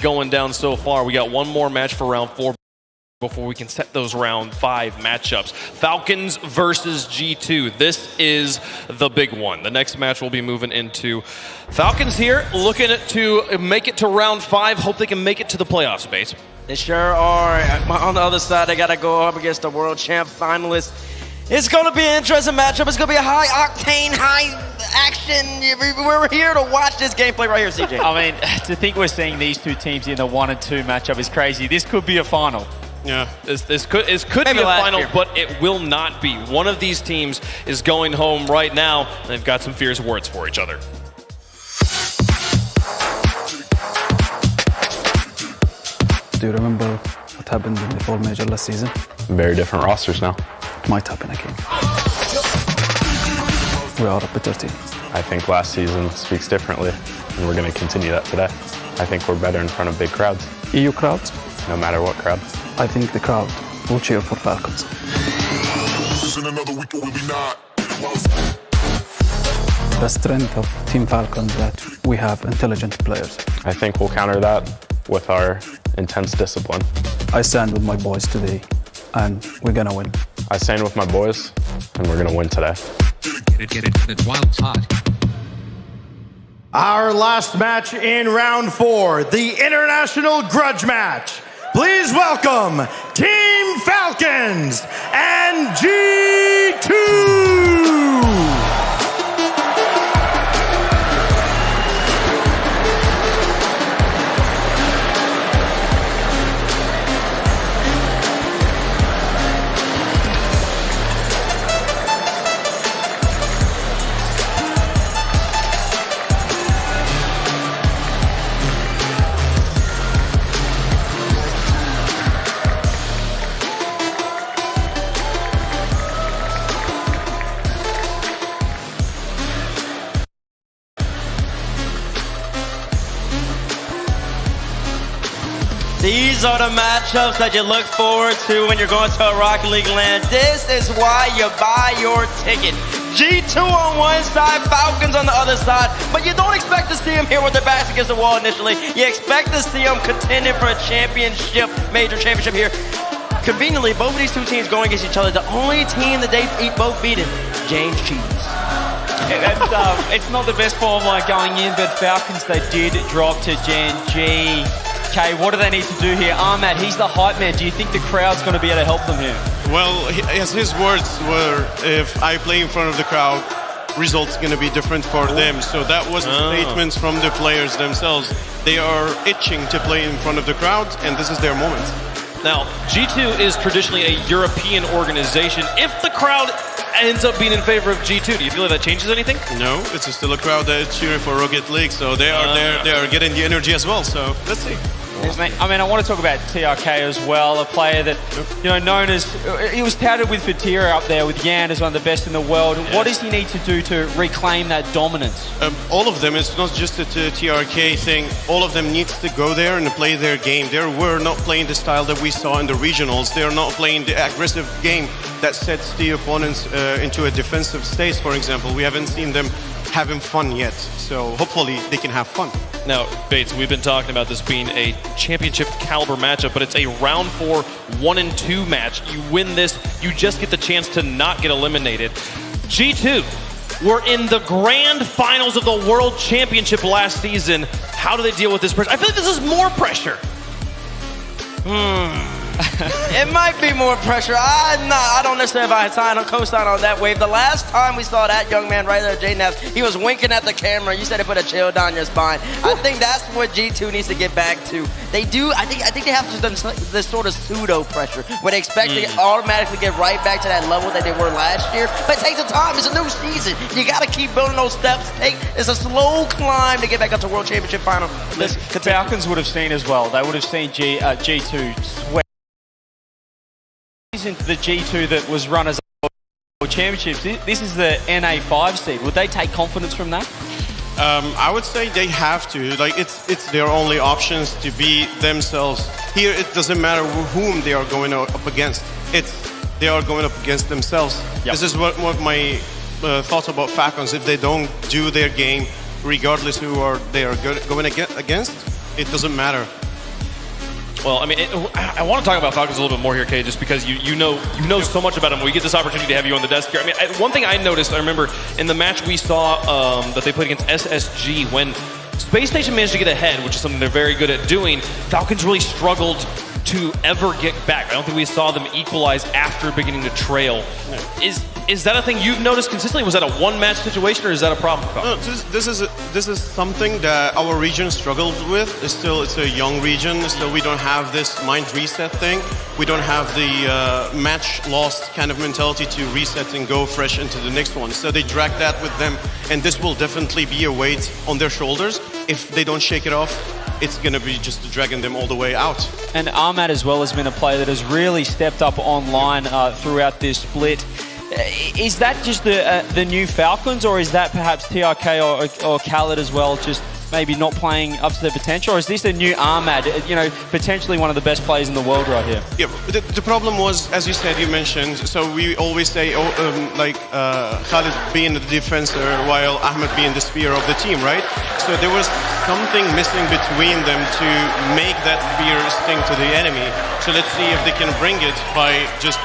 going down so far. We got one more match for round 4 before we can set those round 5 matchups. Falcons versus G2. This is the big one. The next match we'll be moving into. Falcons here looking to make it to round 5. Hope they can make it to the playoffs, Bates. They sure are. On the other side, they got to go up against the world champ finalists. It's going to be an interesting matchup. It's going to be a high-octane, high-action. We're here to watch this gameplay right here, CJ. I mean, to think we're seeing these two teams in the 1 and 2 matchup is crazy. This could be a final. Yeah, this could be a final, but it will not be. One of these teams is going home right now, and they've got some fierce words for each other. Do you remember what happened in the fall major last season? Very different rosters now. Might happen again. We are a better team. I think last season speaks differently, and we're going to continue that today. I think we're better in front of big crowds. EU crowds? No matter what crowd. I think the crowd will cheer for Falcons. The strength of Team Falcons that we have intelligent players. I think we'll counter that with our intense discipline. I stand with my boys today, and we're gonna win. I stand with my boys, and we're gonna win today. Get it, it's wild, it's hot. Our last match in round 4, the International Grudge Match. Please welcome Team Falcons and G2! These are the matchups that you look forward to when you're going to a Rocket League land. This is why you buy your ticket. G2 on one side, Falcons on the other side, but you don't expect to see them here with their backs against the wall initially. You expect to see them contending for a championship, major championship here. Conveniently, both of these two teams going against each other. The only team that they both beaten, James Cheese. It's not the best form line going in, but Falcons, they did drop to Gen G. Okay, what do they need to do here? Ahmad, he's the hype man. Do you think the crowd's going to be able to help them here? Well, as his words were, if I play in front of the crowd, results going to be different for them. So that was statements from the players themselves. They are itching to play in front of the crowd, and this is their moment. Now, G2 is traditionally a European organization. If the crowd ends up being in favor of G2, do you feel like that changes anything? No, it's still a crowd that is cheering for Rocket League, so they are there. They are getting the energy as well. So let's see. I mean, I want to talk about TRK as well, a player that, known as, he was touted with Fatira up there with Yan as one of the best in the world. Yes. What does he need to do to reclaim that dominance? All of them, it's not just a TRK thing. All of them needs to go there and play their game. We're not playing the style that we saw in the regionals. They're not playing the aggressive game that sets the opponents into a defensive state, for example. We haven't seen them having fun yet, so hopefully they can have fun. Now, Bates, we've been talking about this being a championship caliber matchup, but it's a round 4, 1 and 2 match. You win this, you just get the chance to not get eliminated. G2 were in the grand finals of the World Championship last season. How do they deal with this pressure? I feel like this is more pressure. It might be more pressure. I don't necessarily co-sign on that wave. The last time we saw that young man right there, J-Nef, he was winking at the camera. You said it put a chill down your spine. I think that's what G2 needs to get back to. They do. I think they have this sort of pseudo pressure where they expect to automatically get right back to that level that they were last year. But it takes some time. It's a new season. You got to keep building those steps. It's a slow climb to get back up to World Championship final. Falcons would have seen as well. They would have seen G2 sweat. Isn't the G2 that was run as World Championships? This is the NA5 seed. Would they take confidence from that? I would say they have to. Like it's their only options to be themselves. Here, it doesn't matter whom they are going up against. They are going up against themselves. Yep. This is what my thoughts about Falcons. If they don't do their game, regardless who they are going against, it doesn't matter. Well, I mean, I want to talk about Falcons a little bit more here, Kay, just because you know so much about them. We get this opportunity to have you on the desk here. I mean, one thing I noticed, I remember in the match we saw that they played against SSG, when Space Station managed to get ahead, which is something they're very good at doing, Falcons really struggled to ever get back. I don't think we saw them equalize after beginning to trail. Is that a thing you've noticed consistently? Was that a one-match situation, or is that a problem for Falcons? No, this is something that our region struggles with. It's a young region. Still, we don't have this mind reset thing. We don't have the match lost kind of mentality to reset and go fresh into the next one. So they drag that with them, and this will definitely be a weight on their shoulders. If they don't shake it off, it's going to be just dragging them all the way out. And Ahmad as well has been a player that has really stepped up online throughout this split. Is that just the new Falcons, or is that perhaps TRK or Khaled as well, just maybe not playing up to their potential? Or is this a new Ahmad, potentially one of the best players in the world right here? Yeah, the problem was, as you said, you mentioned, so we always say, Khaled being the defender while Ahmed being the spear of the team, right? So there was something missing between them to make that spear sting to the enemy. So let's see if they can bring it by just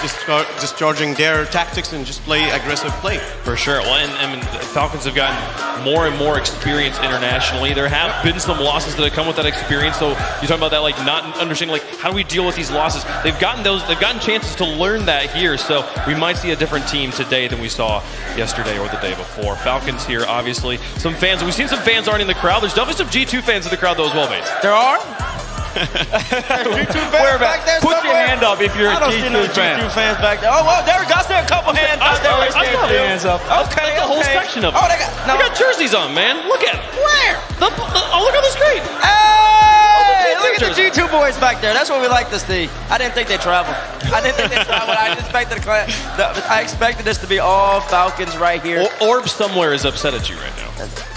discharging their tactics and just play aggressive play. For sure. Well, and I mean, the Falcons have gotten more and more experience internationally. There have been some losses that have come with that experience. So you talk about that, like not understanding, like how do we deal with these losses? They've gotten chances to learn that here. So we might see a different team today than we saw yesterday or the day before. Falcons here, obviously. Some fans. We've seen some fans already in the crowd. There's definitely some G2 fans in the crowd though as well, mates. There are? G2 fans back there Put somewhere? your hand up if you're a I don't see no G2 fan. G2 fans back there. Oh, well, there we go. I see a couple hands out there. I saw the hands up. Okay, That's a whole section of them. Oh, they got jerseys on, man. Look at it. Where? Oh, look on the screen. Hey, look at the jerseys. G2 boys back there. That's what we like to see. I didn't think they traveled. I expected this to be all Falcons right here. Orb somewhere is upset at you right now.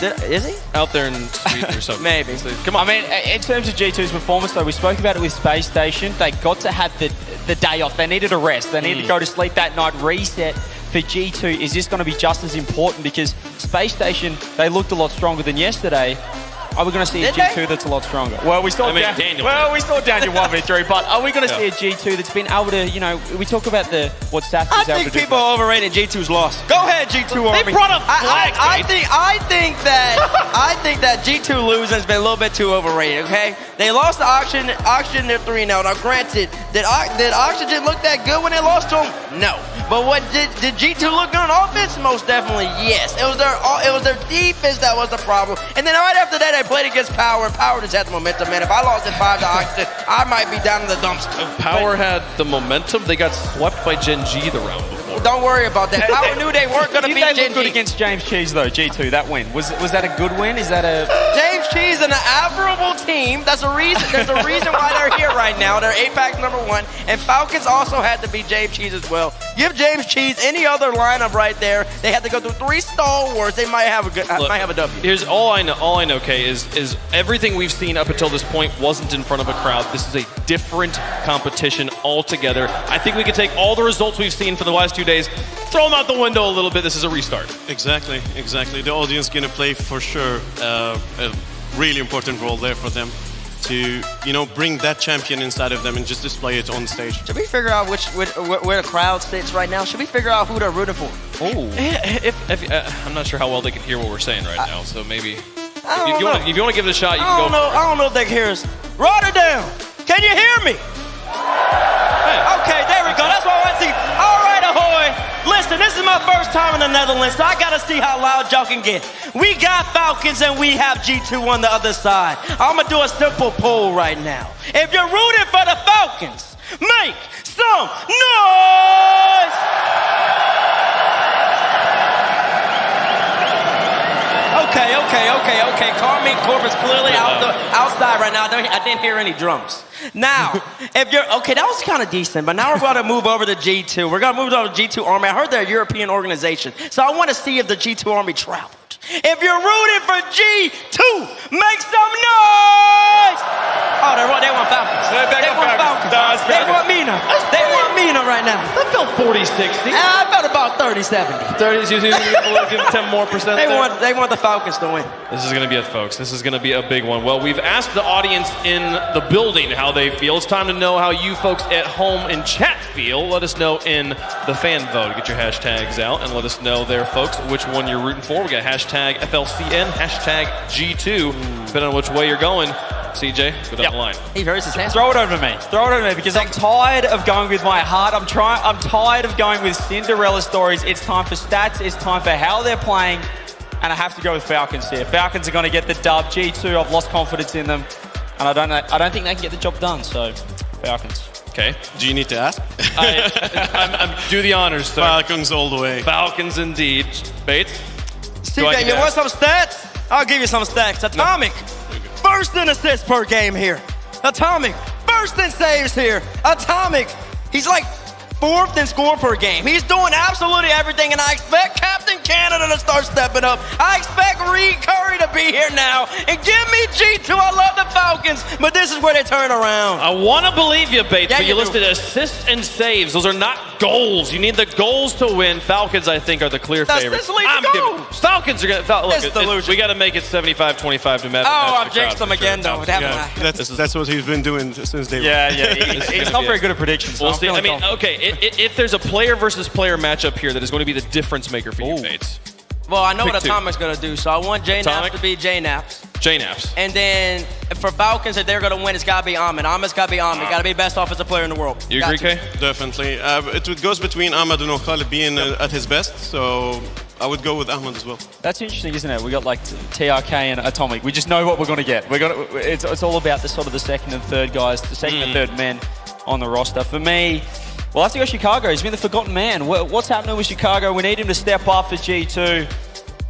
Is he? Out there in Sweden or something. Maybe. So, come on. I mean, in terms of G2's performance, though, we spoke about it with Space Station. They got to have the day off. They needed a rest. They needed to go to sleep that night, reset. For G2, is this going to be just as important? Because Space Station, they looked a lot stronger than yesterday. Are we going to see a G2 that's a lot stronger? Well, we saw Daniel 1v3, but are we going to see a G2 that's been able to, we talk about what Sats I is able think to do. people are overrated G2's loss. Go ahead, G2 Army. They brought a flag. I think that G2 losing has been a little bit too overrated, okay? They lost the Oxygen, they're 3-0. Now, granted, did Oxygen look that good when they lost to him? No. But what did G2 look good on offense? Most definitely, yes. It was their defense that was the problem. And then right after that, they played against Power, and Power just had the momentum, man. If I lost at 5 to Oxygen, I might be down in the dumpster. Power had the momentum. They got swept by Gen G the round before. Don't worry about that. Power knew they weren't going to beat Did they Gen look good G. against James Cheese, though, G2, that win? Was that a good win? Is that a... James Cheese and an admirable team. That's a reason. There's a reason why they're here right now. They're APAC #1, and Falcons also had to beat James Cheese as well. Give James Cheese any other lineup right there. They had to go through 3 stalwarts. They might have a W. Here's all I know, Kay, is everything we've seen up until this point wasn't in front of a crowd. This is a different competition altogether. I think we can take all the results we've seen for the last 2 days, throw them out the window a little bit. This is a restart. Exactly. The audience going to play for sure a really important role there for them to, bring that champion inside of them and just display it on stage. Should we figure out where the crowd sits right now? Should we figure out who they're rooting for? Oh. I'm not sure how well they can hear what we're saying right now, so maybe I don't know. if you want to give it a shot, you can go. I don't know if they can hear us. Rotterdam, can you hear me? Okay, there we go. That's what I want to see. All right, ahoy. Listen, this is my first time in the Netherlands, so I got to see how loud y'all can get. We got Falcons and we have G2 on the other side. I'm going to do a simple poll right now. If you're rooting for the Falcons, make some noise! Okay. Carmine Corpus clearly outside right now. I didn't hear any drums. Now, if you're okay, that was kind of decent. But now we're going to move over to G2. We're going to move over to G2 Army. I heard they're a European organization, so I want to see if the G2 Army traveled. If you're rooting for G2, make some noise! Oh, they want Falcons. They want Mina. They want seeing it right now. I felt 40-60. I felt about 30-70. 30s, you give 10 more percent there. They want the Falcons to win. This is going to be it, folks. This is going to be a big one. Well, we've asked the audience in the building how they feel. It's time to know how you folks at home in chat feel. Let us know in the fan vote. Get your hashtags out and let us know there, folks, which one you're rooting for. We got hashtag FLCN, hashtag G2. Depending on which way you're going. CJ, go down the line. He raises his hand. Throw it over me. Throw it over me because I'm tired of going with my heart. I'm tired of going with Cinderella stories. It's time for stats. It's time for how they're playing. And I have to go with Falcons here. Falcons are going to get the dub. G2, I've lost confidence in them. And I don't think they can get the job done. So, Falcons. Okay. Do you need to ask? I'm do the honors, sir. Falcons all the way. Falcons indeed. Bates? CJ, you want some stats? I'll give you some stats. Atomic. First in assists per game here. Atomic. First in saves here. Atomic. He's like fourth in score per game. He's doing absolutely everything, and I expect Captain Canada to start stepping up. I expect Reed Curry to be here now. And give me G2. I love the Falcons, but this is where they turn around. I want to believe you, Bates, Yeah, but you you do. listed assists and saves. Those are not goals. You need the goals to win. Falcons, I think, are the clear favorites. This leads to goals. Falcons are going to... Look, It's delusion. we got to make it 75-25 to match. Oh, I've jinxed them again, though. Yeah, that's what he's been doing since day one. Yeah. He's not very good at predictions. We'll so I'm see. I feeling mean, confident. okay, if there's a player versus player matchup here that is going to be the difference maker for you, Bates. Well, I know Pick what two. Atomic's going to do, so I want J-Naps Atomic? to be J-Naps. J-Naps. And then for Falcons, if they're going to win, it's got to be Ahmed. Ahmed's got to be Ahmed. Got to be the best offensive player in the world. You agree, Kay? Definitely. It goes between Ahmad and Khalid being at his best, so I would go with Ahmad as well. That's interesting, isn't it? We got like TRK and Atomic. We just know what we're going to get. It's all about the sort of the second and third guys, the second and third men on the roster. For me, well, I have to go Chicago. He's been the forgotten man. What's happening with Chicago? We need him to step up for G2.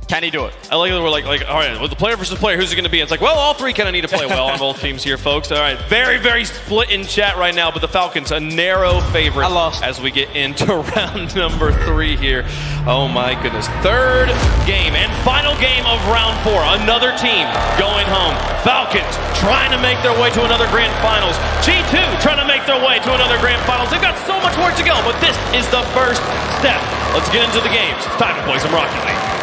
Can he do it? I like that we're like, all right, with the player versus player, who's it going to be? It's like, well, all three kind of need to play well on both teams here, folks. All right, very, very split in chat right now, but the Falcons, a narrow favorite I lost. as we get into round number 3 here. Oh, my goodness. Third game and final game of round 4. Another team going home. Falcons trying to make their way to another grand finals. G2 trying to make their way to another grand finals. They've got so much work to go, but this is the first step. Let's get into the games. It's time to play some Rocket League.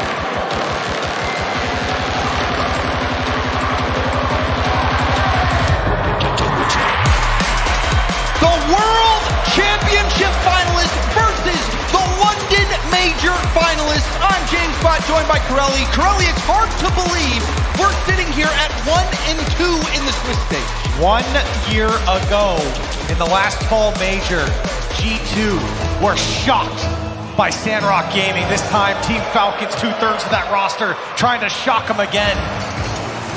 The World Championship finalists versus the London Major finalists. I'm James Bott, joined by Corelli. Corelli, it's hard to believe we're sitting here at 1-2 in the Swiss stage. 1 year ago, in the last fall major, G2 were shocked by Sandrock Gaming. This time, Team Falcons, 2/3 of that roster, trying to shock them again.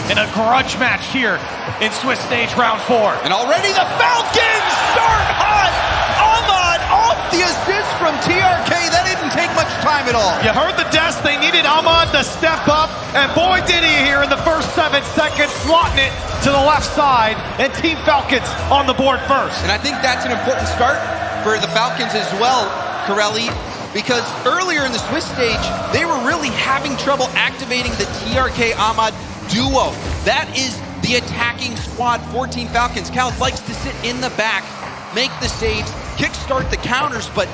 In a grudge match here in Swiss stage round 4. And already the Falcons start hot. Ahmad off the assist from TRK. That didn't take much time at all. You heard the desk. They needed Ahmad to step up, and boy did he here in the first 7 seconds, slotting it to the left side, and Team Falcons on the board first. And I think that's an important start for the Falcons as well, Corelli, because earlier in the Swiss stage, they were really having trouble activating the TRK Ahmad duo. That is the attacking squad for Team Falcons. Cal likes to sit in the back, make the saves, kickstart the counters, but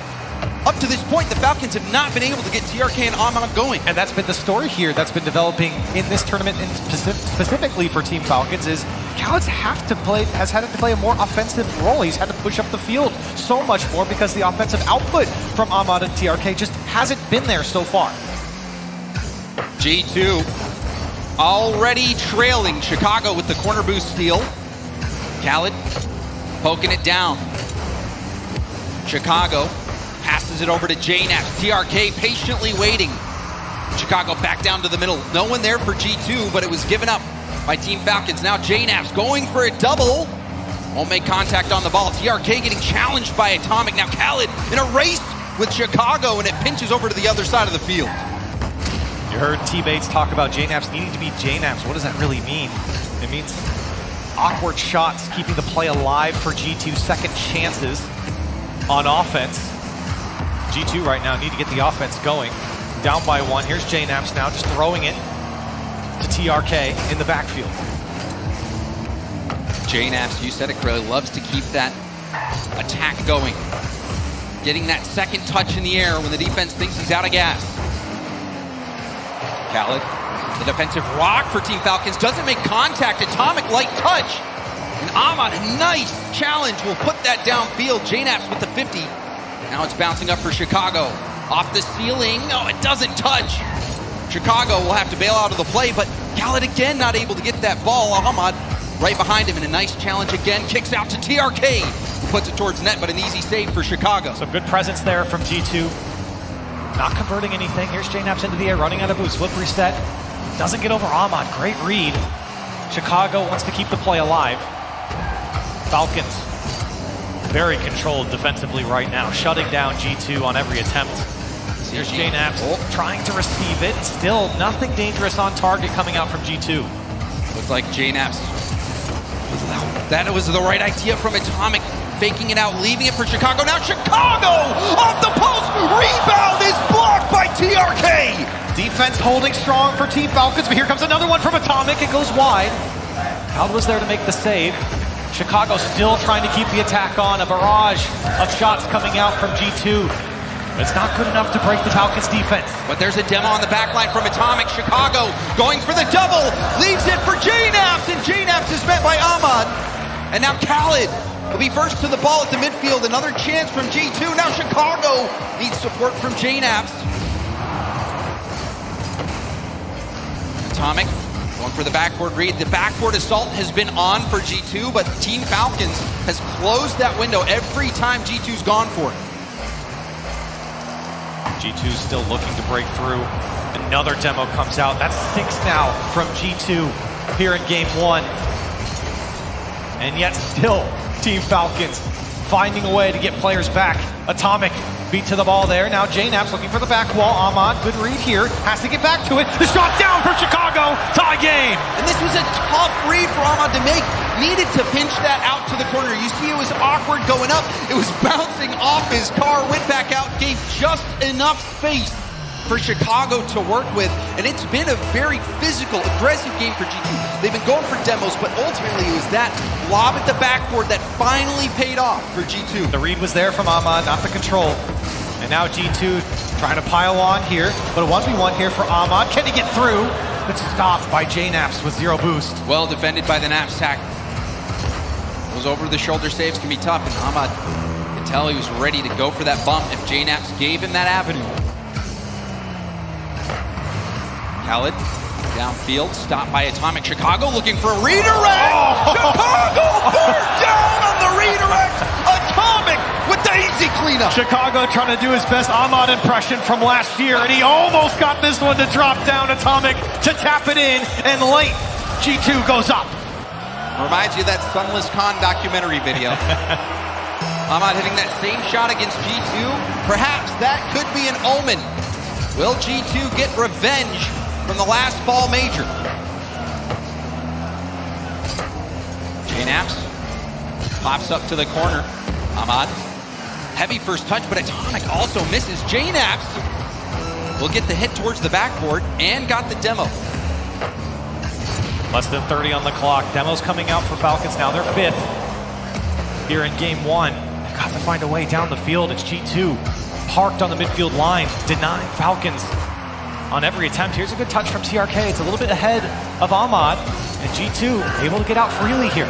up to this point, the Falcons have not been able to get TRK and Ahmad going. And that's been the story here that's been developing in this tournament, and specifically for Team Falcons, is Khaled's has had to play a more offensive role. He's had to push up the field so much more because the offensive output from Ahmad and TRK just hasn't been there so far. G2 already trailing Chicago with the corner boost steal. Khaled poking it down. Chicago passes it over to J-Naps. TRK patiently waiting. Chicago back down to the middle. No one there for G2, but it was given up by Team Falcons. Now J-Naps going for a double. Won't make contact on the ball. TRK getting challenged by Atomic. Now Khaled in a race with Chicago, and it pinches over to the other side of the field. You heard teammates talk about J-Naps needing to be J-Naps. What does that really mean? It means awkward shots, keeping the play alive for G2, second chances on offense. G2 right now need to get the offense going. Down by 1. Here's J-Naps now, just throwing it to TRK in the backfield. J-Naps, you said it, Corelli, loves to keep that attack going. getting that second touch in the air when the defense thinks he's out of gas. Khaled, the defensive rock for Team Falcons, doesn't make contact. Atomic light touch. And Ahmad, a nice challenge, will put that downfield. JNaps with the 50. Now it's bouncing up for Chicago. Off the ceiling. No, it doesn't touch. Chicago will have to bail out of the play, but Khaled again not able to get that ball. Ahmad right behind him, and a nice challenge again. Kicks out to TRK, who puts it towards net, but an easy save for Chicago. Some good presence there from G2. Not converting anything. Here's JNaps into the air, running out of boost. Flip reset. Doesn't get over Ahmad. Great read. Chicago wants to keep the play alive. Falcons very controlled defensively right now, shutting down G2 on every attempt. Here's JNaps trying to receive it. Still nothing dangerous on target coming out from G2. Looks like JNaps. That was the right idea from Atomic. Faking it out, leaving it for Chicago. Now Chicago off the post. Rebound is blocked by TRK. Defense holding strong for Team Falcons, but here comes another one from Atomic. It goes wide. Howard was there to make the save. Chicago still trying to keep the attack on. A barrage of shots coming out from G2. It's not good enough to break the Falcons defense. But there's a demo on the back line from Atomic. Chicago going for the double. Leaves it for JNaps, and JNaps is met by Ahmad. And now Khaled will be first to the ball at the midfield. Another chance from G2. Now Chicago needs support from JNaps. Atomic going for the backboard read. The backboard assault has been on for G2, but Team Falcons has closed that window every time G2's gone for it. G2 still looking to break through. Another demo comes out. That's 6 now from G2 here in game 1. And yet still, Team Falcons finding a way to get players back. Atomic beat to the ball there. Now JNaps looking for the back wall. Ahmad, good read here. Has to get back to it. The shot down for Chicago. Tie game. And this was a tough read for Ahmad to make. Needed to pinch that out to the corner. You see it was awkward going up. It was bouncing off his car, went back out, gave just enough space for Chicago to work with. And it's been a very physical, aggressive game for G2. They've been going for demos, but ultimately it was that lob at the backboard that finally paid off for G2. The read was there from Ahmad, not the control. And now G2 trying to pile on here, but a 1v1 here for Ahmad. Can he get through? It's stopped by JNaps with 0 boost. Well defended by the knapsack. Those over-the-shoulder saves can be tough, and Ahmad could tell he was ready to go for that bump if JNaps gave him that avenue. Khaled, downfield, stopped by Atomic. Chicago looking for a redirect! Chicago burnt down on the redirect! Atomic with the easy cleanup! Chicago trying to do his best Ahmad impression from last year, and he almost got this one to drop down. Atomic to tap it in, and late, G2 goes up. Reminds you of that Sunless Khan documentary video. Ahmad hitting that same shot against G2. Perhaps that could be an omen. Will G2 get revenge from the last fall major? JNaps pops up to the corner. Ahmad, heavy first touch, but Atomic also misses. JNaps will get the hit towards the backboard and got the demo. Less than 30 on the clock. Demos coming out for Falcons now. They're 5th here in game 1. They've got to find a way down the field. It's G2 parked on the midfield line, denying Falcons on every attempt. Here's a good touch from TRK. It's a little bit ahead of Ahmad, and G2 able to get out freely here.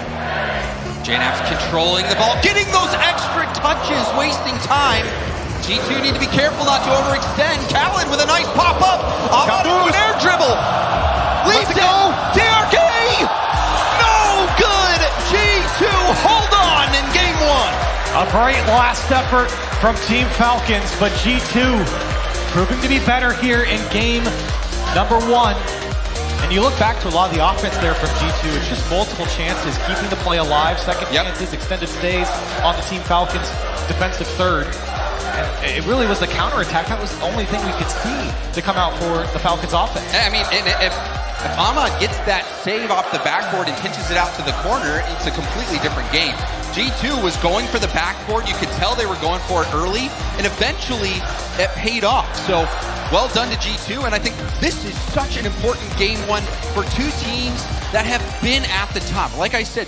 JNaps controlling the ball, getting those extra touches, wasting time. G2 need to be careful not to overextend. Khaled with a nice pop-up. Ahmad with an air dribble. Leaves it. TRK! No good! G2 hold on in game 1. A bright last effort from Team Falcons, but G2 proving to be better here in game number 1. And you look back to a lot of the offense there from G2, it's just multiple chances, keeping the play alive, second chances, extended stays on the Team Falcons defensive third. And it really was the counterattack. That was the only thing we could see to come out for the Falcons offense. I mean, if Ahmad gets that save off the backboard and pinches it out to the corner, it's a completely different game. G2 was going for the backboard. You could tell they were going for it early, and eventually it paid off. So well done to G2, and I think this is such an important game 1 for 2 teams that have been at the top. Like I said,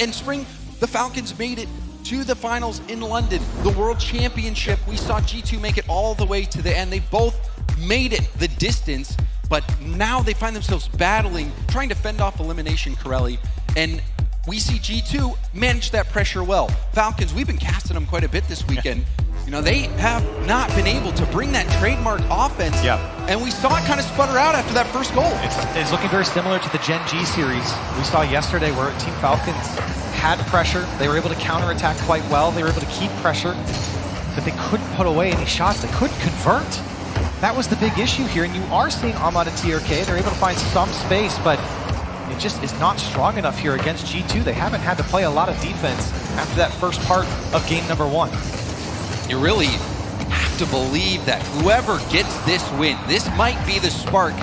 in spring, the Falcons made it to the finals in London. The World Championship, we saw G2 make it all the way to the end. They both made it the distance, but now they find themselves battling, trying to fend off elimination, Corelli. And we see G2 manage that pressure well. Falcons, we've been casting them quite a bit this weekend. You know, they have not been able to bring that trademark offense. Yeah. And we saw it kind of sputter out after that first goal. It's looking very similar to the Gen G series we saw yesterday, where Team Falcons had pressure. They were able to counterattack quite well. They were able to keep pressure, but they couldn't put away any shots. They couldn't convert. That was the big issue here, and you are seeing Ahmad and TRK. They're able to find some space, but it just is not strong enough here against G2. They haven't had to play a lot of defense after that first part of game number 1. You really have to believe that whoever gets this win, this might be the spark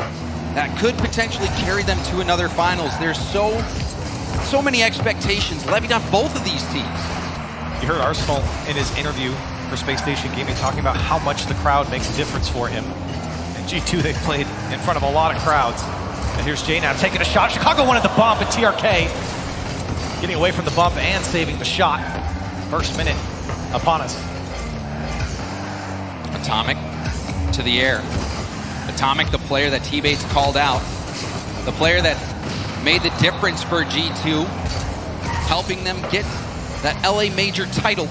that could potentially carry them to another finals. There's so many expectations levied on both of these teams. You heard Arsenal in his interview for Space Station Gaming talking about how much the crowd makes a difference for him. And G2, they've played in front of a lot of crowds. And here's Jay now taking a shot. Chicago wanted the bump, and TRK getting away from the bump and saving the shot. First minute upon us. Atomic to the air. Atomic, the player that T-Bates called out. The player that made the difference for G2, helping them get that LA Major title.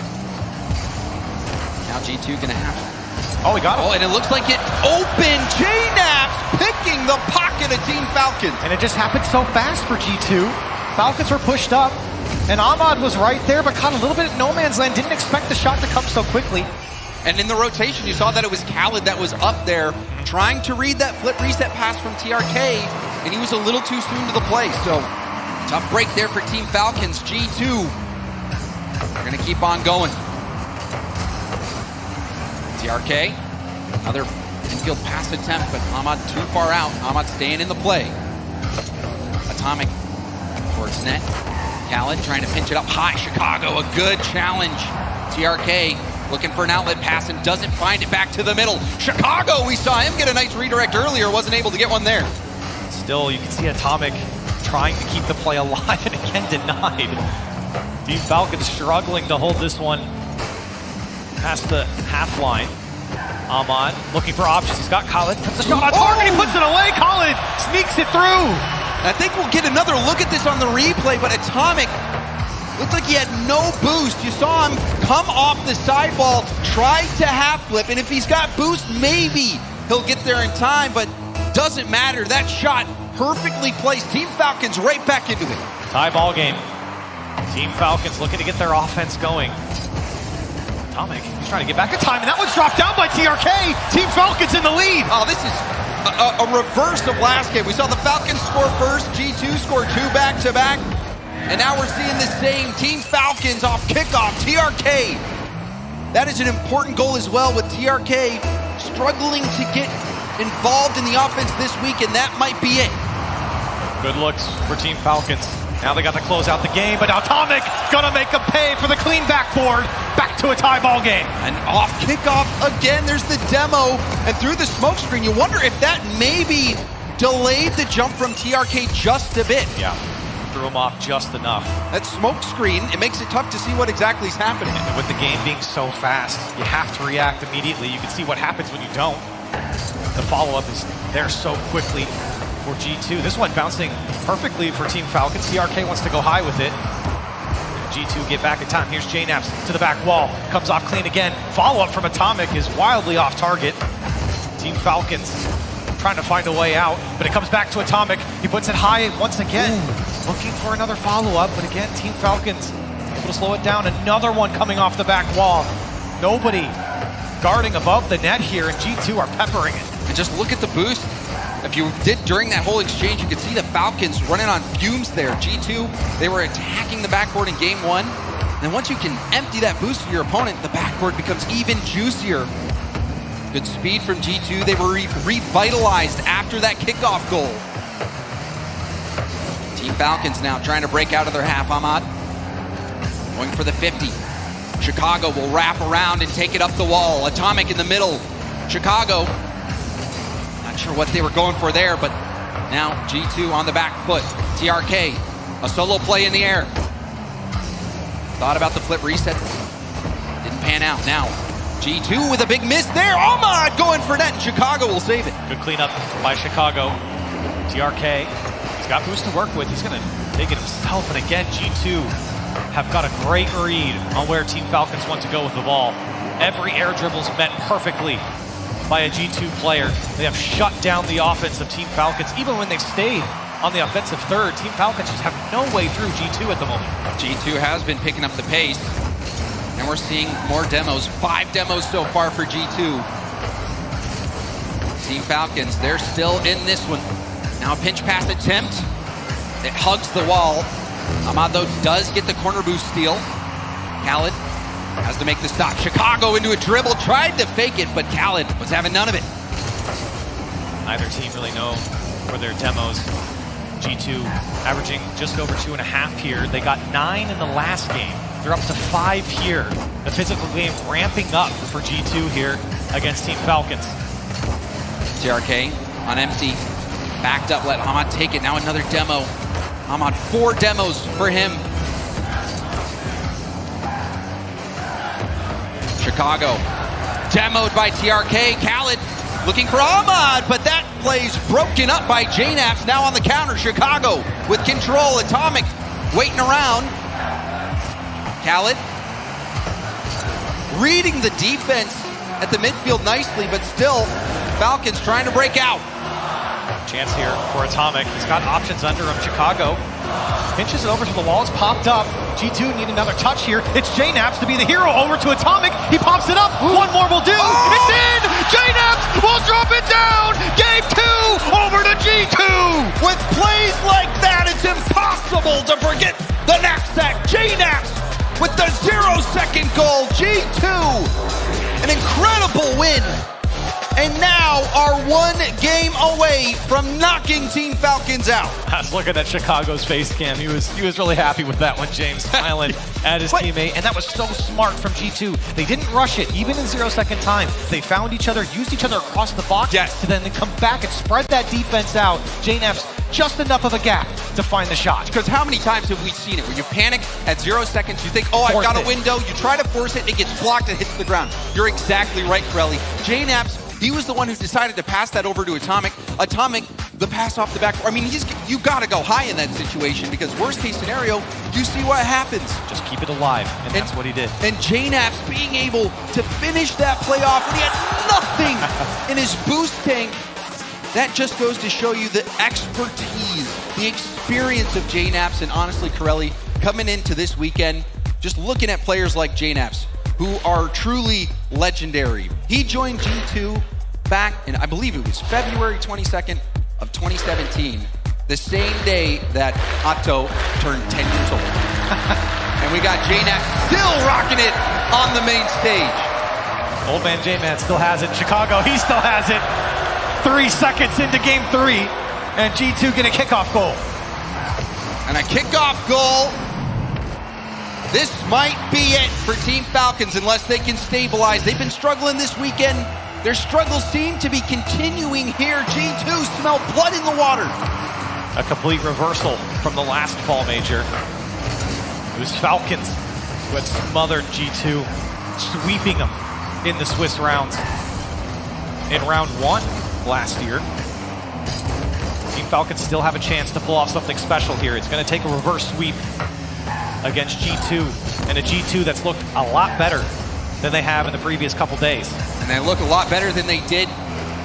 Now G2 gonna have it. Oh, we got it. Oh, and it looks like it opened. J-Naps picking the pocket of Team Falcons. And it just happened so fast for G2. Falcons were pushed up, and Ahmad was right there, but caught a little bit at no man's land. Didn't expect the shot to come so quickly. And in the rotation, you saw that it was Khaled that was up there trying to read that flip reset pass from TRK, and he was a little too soon to the play. So, tough break there for Team Falcons. G2, they're gonna keep on going. TRK, another infield pass attempt, but Ahmad too far out. Ahmad staying in the play. Atomic towards net. Khaled trying to pinch it up high. Chicago, a good challenge. TRK looking for an outlet pass and doesn't find it. Back to the middle. Chicago, we saw him get a nice redirect earlier, wasn't able to get one there. Still, you can see Atomic trying to keep the play alive and again denied. Team Falcons struggling to hold this one past the half line. Ahmad looking for options. He's got Khaled. Comes the shot on target. He puts it away. Khaled sneaks it through. I think we'll get another look at this on the replay, but Atomic looked like he had no boost. You saw him come off the sidewall, try to half flip, and if he's got boost, maybe he'll get there in time, but doesn't matter. That shot perfectly placed. Team Falcons right back into it. Tie ball game. Team Falcons looking to get their offense going. Atomic, he's trying to get back in time, and that one's dropped down by TRK. Team Falcons in the lead. Oh, this is a reverse of last game. We saw the Falcons score first, G2 score 2 back-to-back, and now we're seeing the same. Team Falcons off kickoff, TRK. That is an important goal as well, with TRK struggling to get involved in the offense this week, and that might be it. Good looks for Team Falcons. Now they got to close out the game, but Atomic gonna make them pay for the clean backboard. Back to a tie ball game. And off kickoff again, there's the demo, and through the smoke screen, you wonder if that maybe delayed the jump from TRK just a bit. Yeah, threw him off just enough. That smoke screen, it makes it tough to see what exactly is happening. And with the game being so fast, you have to react immediately. You can see what happens when you don't. The follow-up is there so quickly for G2. This one bouncing perfectly for Team Falcons. TRK wants to go high with it. G2 get back in time. Here's J-Naps to the back wall. Comes off clean again. Follow-up from Atomic is wildly off target. Team Falcons trying to find a way out, but it comes back to Atomic. He puts it high once again. Looking for another follow-up, but again, Team Falcons able to slow it down. Another one coming off the back wall. Nobody guarding above the net here, and G2 are peppering it. And just look at the boost. If you did during that whole exchange, you could see the Falcons running on fumes there. G2, they were attacking the backboard in game 1. And once you can empty that boost for your opponent, the backboard becomes even juicier. Good speed from G2. They were revitalized after that kickoff goal. Team Falcons now trying to break out of their half. Ahmad going for the 50. Chicago will wrap around and take it up the wall. Atomic in the middle. Chicago, not sure what they were going for there, but now G2 on the back foot. TRK, a solo play in the air. Thought about the flip reset. Didn't pan out. Now, G2 with a big miss there. Ahmad going for net, and Chicago will save it. Good cleanup by Chicago. TRK, he's got boost to work with. He's going to take it himself. And again, G2 have got a great read on where Team Falcons want to go with the ball. Every air dribble's met perfectly by a G2 player. They have shut down the offense of Team Falcons. Even when they've stayed on the offensive third, Team Falcons just have no way through G2 at the moment. G2 has been picking up the pace. And we're seeing more demos. 5 demos so far for G2. Team Falcons, they're still in this one. Now a pinch pass attempt. It hugs the wall. Ahmad, though, does get the corner boost steal. Khaled has to make the stop. Chicago into a dribble. Tried to fake it, but Khaled was having none of it. Neither team really know for their demos. G2 averaging just over 2.5 here. They got 9 in the last game. They're up to 5 here. The physical game ramping up for G2 here against Team Falcons. TRK on empty. Backed up, let Ahmad take it. Now another demo. Ahmad, 4 demos for him. Chicago, demoed by TRK. Khaled looking for Ahmad, but that play's broken up by JNaps. Now on the counter, Chicago with control. Atomic waiting around. Khaled reading the defense at the midfield nicely, but still, Falcons trying to break out. Chance here for Atomic. He's got options under him. Chicago pinches it over to the wall. It's popped up. G2 need another touch here. It's JNaps to be the hero. Over to Atomic. He pops it up. One more will do. Oh! It's in! JNaps will drop it down! Game 2 over to G2! With plays like that, it's impossible to forget the knapsack. JNaps with the 0-second goal. G2, an incredible win. And now are 1 game away from knocking Team Falcons out. I was looking at Chicago's face cam. He was really happy with that one, James, smiling at his teammate. And that was so smart from G2. They didn't rush it, even in 0-second time. They found each other, used each other across the box, to then come back and spread that defense out. JNaps just enough of a gap to find the shot. Because how many times have we seen it? When you panic at 0 seconds, you think, oh, I've got a window. You try to force it, it gets blocked, and hits the ground. You're exactly right, Corelli. JNaps, he was the one who decided to pass that over to Atomic. Atomic, the pass off the back. I mean, you got to go high in that situation because worst case scenario, you see what happens. Just keep it alive, and that's what he did. And JNaps being able to finish that play off, and he had nothing in his boost tank. That just goes to show you the expertise, the experience of JNaps, and honestly, Corelli, coming into this weekend, just looking at players like JNaps, who are truly legendary. He joined G2 back in, I believe it was February 22nd of 2017, the same day that Otto turned 10 years old. And we got JNaps still rocking it on the main stage. Old man J-Man still has it. Chicago, he still has it. 3 seconds into game 3, and G2 get a kickoff goal. And a kickoff goal. This might be it for Team Falcons unless they can stabilize. They've been struggling this weekend. Their struggles seem to be continuing here. G2 smell blood in the water. A complete reversal from the last fall major. It was Falcons who had smothered G2, sweeping them in the Swiss rounds. In round 1 last year, Team Falcons still have a chance to pull off something special here. It's going to take a reverse sweep against G2, and a G2 that's looked a lot better than they have in the previous couple days. And they look a lot better than they did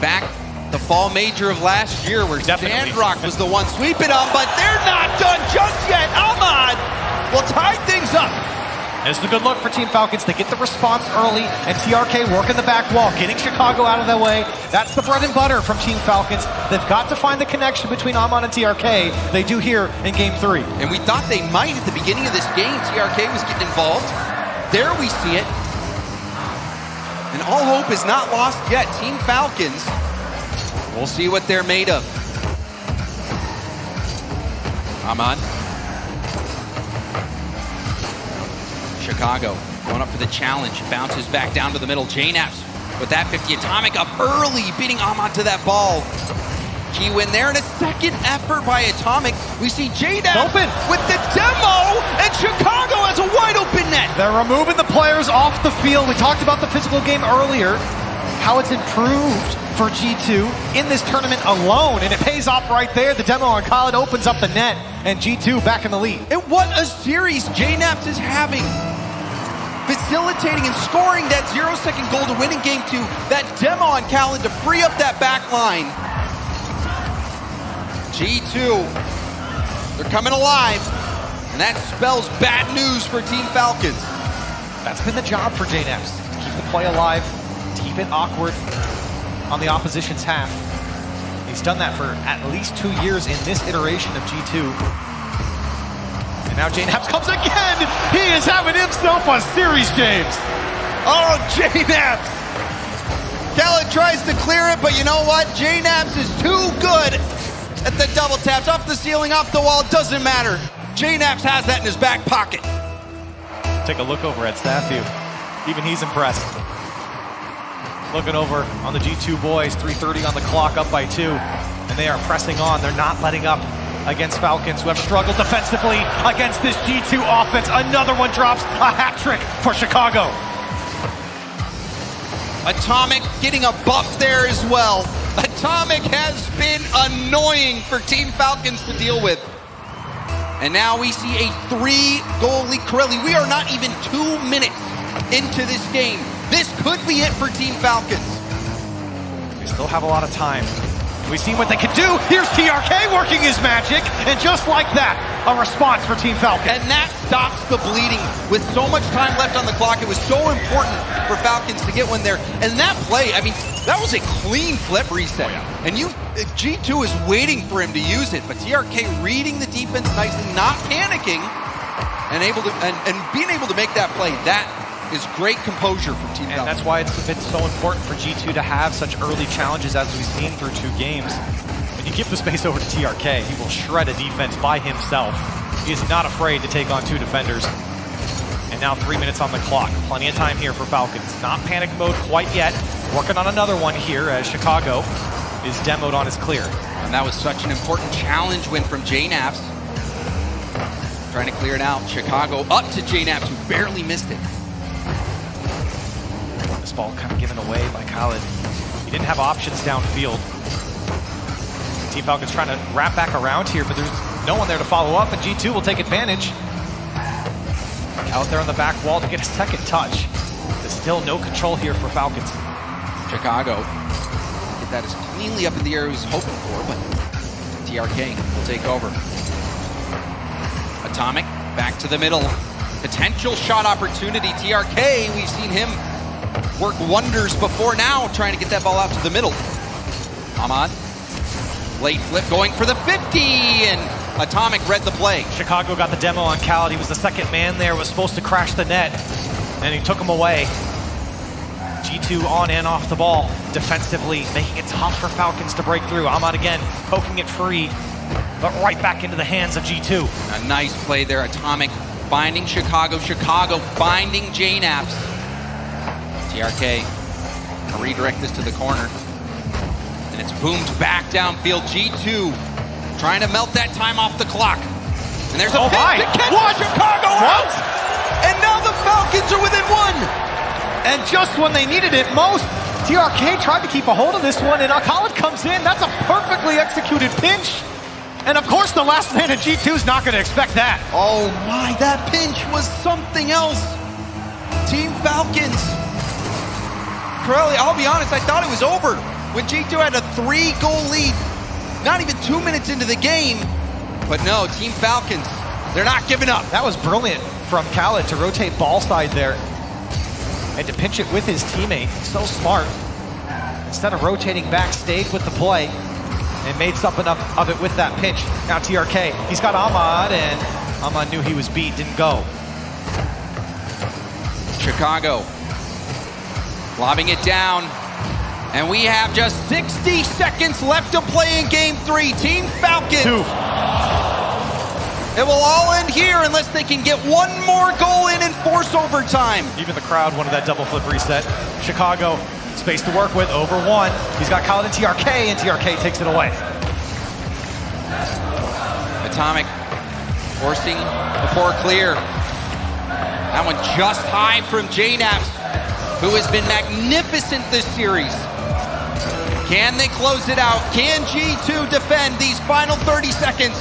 back the fall major of last year, where Sandrock was the one sweeping them, but they're not done just yet. Ahmad will tie things up. And it's a good look for Team Falcons. They get the response early, and TRK working the back wall, getting Chicago out of their way. That's the bread and butter from Team Falcons. They've got to find the connection between Ahmad and TRK. They do here in game 3. And we thought they might at the beginning of this game. TRK was getting involved. There we see it. And all hope is not lost yet. Team Falcons, we'll see what they're made of. Ahmad. Chicago going up for the challenge. Bounces back down to the middle. JNaps with that 50. Atomic up early, beating Ahmad to that ball. Key win there, and a second effort by Atomic. We see JNaps with the demo, and Chicago has a wide open net. They're removing the players off the field. We talked about the physical game earlier, how it's improved for G2 in this tournament alone, and it pays off right there. The demo on Khaled opens up the net, and G2 back in the lead. And what a series JNaps is having. Facilitating and scoring that 0-second goal to win in game 2. That demo on Khaled to free up that back line. G2, they're coming alive. And that spells bad news for Team Falcons. That's been the job for JNaps. Keep the play alive, keep it awkward on the opposition's half. He's done that for at least 2 years in this iteration of G2. And now JNaps comes again! He is having himself a series, James! Oh, JNaps! Khaled tries to clear it, but you know what? JNaps is too good at the double taps. Off the ceiling, off the wall, doesn't matter. JNaps has that in his back pocket. Take a look over at Staffview. Even he's impressed. Looking over on the G2 boys, 3:30 on the clock, up by 2. And they are pressing on. They're not letting up against Falcons, who have struggled defensively against this G2 offense. Another one drops, a hat trick for Chicago. Atomic getting a buff there as well. Atomic has been annoying for Team Falcons to deal with. And now we see a 3-goal lead. Corelli, we are not even 2 minutes into this game. This could be it for Team Falcons. They still have a lot of time. We've seen what they can do. Here's TRK working his magic. And just like that, a response for Team Falcons. And that stops the bleeding. With so much time left on the clock, it was so important for Falcons to get one there. And that play, I mean, that was a clean flip reset. And G2 is waiting for him to use it, but TRK reading the defense nicely, not panicking, and being able to make that play. That is great composure from Team Falcons. And that's why it's been so important for G2 to have such early challenges as we've seen through 2 games. When you give the space over to TRK, he will shred a defense by himself. He is not afraid to take on 2 defenders. And now 3 minutes on the clock. Plenty of time here for Falcons. Not panic mode quite yet. Working on another one here as Chicago is demoed on his clear. And that was such an important challenge win from JNaps. Trying to clear it out. Chicago up to JNaps, who barely missed it. This ball kind of given away by Khaled. He didn't have options downfield. Team Falcons trying to wrap back around here, but there's no one there to follow up, and G2 will take advantage. Out there on the back wall to get a second touch. There's still no control here for Falcons. Chicago get that as cleanly up in the air as he was hoping for, but TRK will take over. Atomic back to the middle. Potential shot opportunity. TRK, we've seen him work wonders before now, trying to get that ball out to the middle. Ahmad, late flip going for the 50, and Atomic read the play. Chicago got the demo on Khaled. He was the second man there, was supposed to crash the net, and he took him away. G2 on and off the ball, defensively, making it tough for Falcons to break through. Ahmad again, poking it free, but right back into the hands of G2. A nice play there, Atomic finding Chicago, Chicago finding JNaps. TRK, redirect this to the corner, and it's boomed back downfield. G2 trying to melt that time off the clock. And there's a my! to catch What? Chicago out! And now the Falcons are within 1! And just when they needed it most, TRK tried to keep a hold of this one, and Khaled comes in. That's a perfectly executed pinch. And of course, the last man in G2 is not going to expect that. Oh my, that pinch was something else. Team Falcons. Corelli, I'll be honest, I thought it was over when G2 had a 3-goal lead. Not even 2 minutes into the game. But no, Team Falcons, they're not giving up. That was brilliant from Khaled to rotate ball side there and to pinch it with his teammate. So smart. Instead of rotating back, stayed with the play and made something of it with that pinch. Now TRK, he's got Ahmad, and Ahmad knew he was beat, didn't go. Chicago lobbing it down. And we have just 60 seconds left to play in Game 3. Team Falcons. 2. It will all end here unless they can get one more goal in and force overtime. Even the crowd wanted that double flip reset. Chicago, space to work with, over 1. He's got Khaled and TRK takes it away. Atomic forcing before clear. That one just high from JNaps, who has been magnificent this series. Can they close it out? Can G2 defend these final 30 seconds?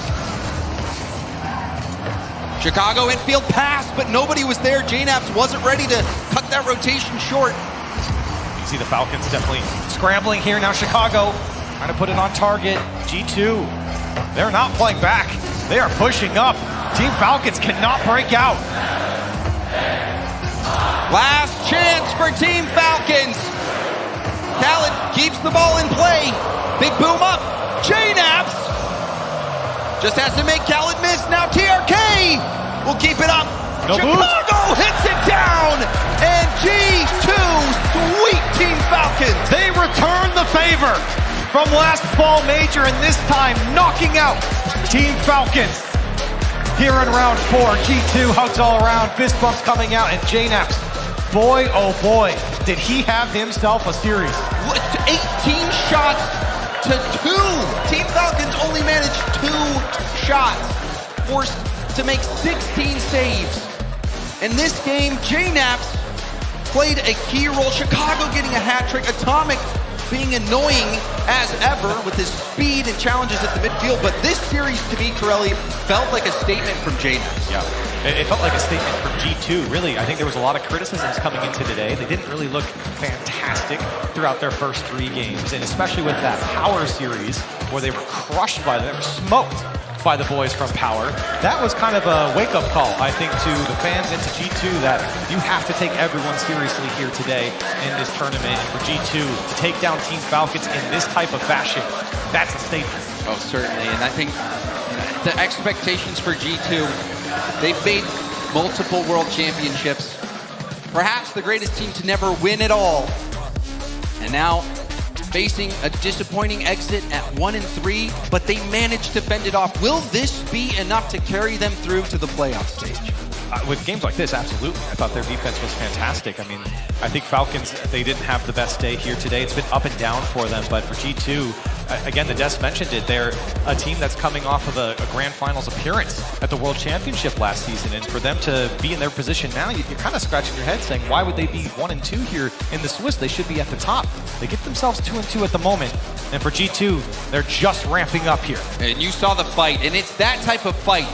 Chicago infield pass, but nobody was there. JNaps wasn't ready to cut that rotation short. You see the Falcons definitely scrambling here. Now Chicago trying to put it on target. G2, they're not playing back. They are pushing up. Team Falcons cannot break out. Last chance for Team Falcons. Khaled keeps the ball in play. Big boom up. JNaps just has to make Khaled miss. Now TRK will keep it up. No Chicago hits it down. And G2 sweet Team Falcons. They return the favor from last fall major, and this time knocking out Team Falcons. Here in round 4, G2 hugs all around, fist bumps coming out, and JNaps, boy oh boy, did he have himself a series. 18 shots to 2. Team Falcons only managed 2 shots, forced to make 16 saves. In this game, JNaps played a key role. Chicago getting a hat trick. Atomic being annoying as ever with his speed and challenges at the midfield. But this series, to me, Corelli, felt like a statement from JNaps. Yeah, it felt like a statement from G2, really. I think there was a lot of criticisms coming into today. They didn't really look fantastic throughout their first 3 games, and especially with that Power series where they were crushed by them, they were smoked by the boys from Power. That was kind of a wake-up call, I think, to the fans and to G2 that you have to take everyone seriously here today in this tournament. And for G2 to take down Team Falcons in this type of fashion, that's a statement. Oh, certainly. And I think the expectations for G2, they've made multiple world championships. Perhaps the greatest team to never win it all. And now facing a disappointing exit at 1-3, but they managed to fend it off. Will this be enough to carry them through to the playoff stage? With games like this, absolutely. I thought their defense was fantastic. I mean, I think Falcons, they didn't have the best day here today. It's been up and down for them, but for G2, again, the Des mentioned it, they're a team that's coming off of a grand finals appearance at the World Championship last season, and for them to be in their position now, you're kind of scratching your head saying, why would they be 1-2 here in the Swiss? They should be at the top. They get themselves 2-2 at the moment, and for G2, they're just ramping up here. And you saw the fight, and it's that type of fight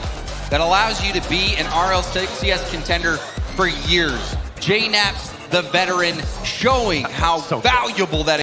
that allows you to be an RLCS contender for years. JNaps, the veteran, showing how valuable that is.